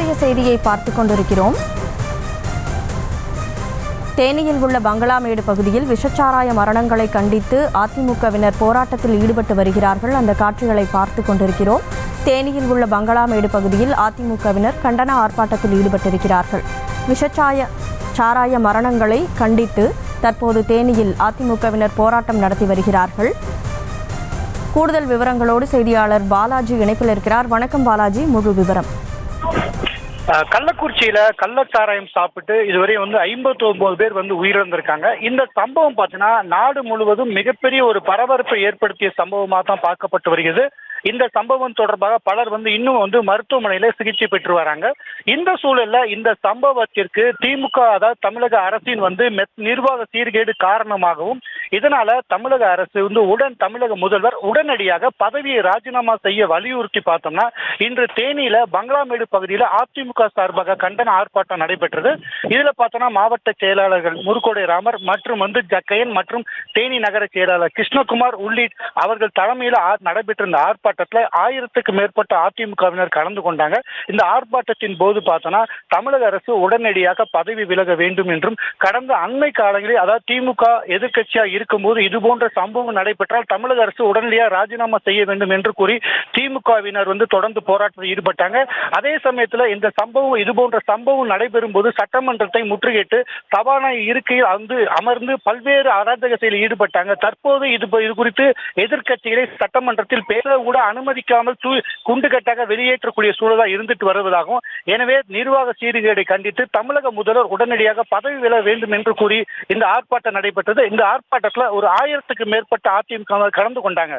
முக்கிய செய்தியை பார்த்துக் கொண்டிருக்கிறோம். தேனியில் உள்ள பங்களாமேடு பகுதியில் விஷச்சாராய மரணங்களை கண்டித்து அதிமுகவினர் போராட்டத்தில் ஈடுபட்டு வருகிறார்கள். அந்த காட்சிகளை பார்த்துக் கொண்டிருக்கிறோம். தேனியில் உள்ள பங்களாமேடு பகுதியில் அதிமுகவினர் கண்டன ஆர்ப்பாட்டத்தில் ஈடுபட்டிருக்கிறார்கள். விஷச்சாராய மரணங்களை கண்டித்து தற்போது தேனியில் அதிமுகவினர் போராட்டம் நடத்தி வருகிறார்கள். கூடுதல் விவரங்களோடு செய்தியாளர் பாலாஜி இணைப்பில் இருக்கிறார். வணக்கம் பாலாஜி, முழு விவரம். கள்ளக்குறிச்சியில கள்ளச்சாராயம் சாப்பிட்டு இதுவரை 59 பேர் உயிரிழந்திருக்காங்க. இந்த சம்பவம் பார்த்தீங்கன்னா நாடு முழுவதும் மிகப்பெரிய ஒரு பரபரப்பை ஏற்படுத்திய சம்பவமாக தான் பார்க்கப்பட்டு வருகிறது. இந்த சம்பவம் தொடர்பாக பலர் இன்னும் மருத்துவமனையில சிகிச்சை பெற்று வராங்க. இந்த சூழல்ல இந்த சம்பவத்திற்கு திமுக, அதாவது தமிழக அரசின் நிர்வாக சீர்கேடு காரணமாகவும், இதனால தமிழக அரசு தமிழக முதல்வர் உடனடியாக பதவியை ராஜினாமா செய்ய வலியுறுத்தி பார்த்தோம்னா, இன்று தேனியில பங்களாமேடு பகுதியில் அதிமுக சார்பாக கண்டன ஆர்ப்பாட்டம் நடைபெற்றது. இதுல பார்த்தோம்னா மாவட்ட செயலாளர்கள் முருகோடை ராமர் மற்றும் ஜக்கையன் மற்றும் தேனி நகர செயலாளர் கிருஷ்ணகுமார் உள்ளிட்ட அவர்கள் தலைமையில் நடைபெற்ற இந்த ஆர்ப்பாட்டத்தில் 1000க்கும் மேற்பட்ட அதிமுகவினர் கலந்து கொண்டாங்க. இந்த ஆர்ப்பாட்டத்தின் போது பார்த்தோம்னா தமிழக அரசு உடனடியாக பதவி விலக வேண்டும் என்றும், கடந்த அண்மை காலங்களில் அதாவது திமுக எதிர்க்கட்சியா இருக்கும்போது இது போன்ற சம்பவம் நடைபெற்றால் தமிழக அரசு உடனடியாக ராஜினாமா செய்ய வேண்டும் என்று கூறி திமுகவினர் தொடர்ந்து போராட்டத்தில் ஈடுபட்டாங்க. அதே சமயத்தில் இந்த சம்பவம் இது போன்ற சம்பவம் நடைபெறும் போது சட்டமன்றத்தை முற்றுகையிட்டு சபாநாயகர் இருக்கையில் அமர்ந்து பல்வேறு அராஜக செயலில் ஈடுபட்டாங்க. தற்போது இது குறித்து எதிர்க்கட்சிகளை சட்டமன்றத்தில் பேச கூட அனுமதிக்காமல் குண்டுகட்டாக வெளியேற்றக்கூடிய சூழலா இருந்துட்டு வருவதாகவும், எனவே நிர்வாக சீர்கேடை கண்டித்து தமிழக முதல்வர் உடனடியாக பதவி விலக வேண்டும் என்று கூறி இந்த ஆர்ப்பாட்டம் நடைபெற்றது. இந்த ஆர்ப்பாட்டத்தில் ஒரு 1000க்கும் மேற்பட்ட அதிமுக கலந்து கொண்டாங்க.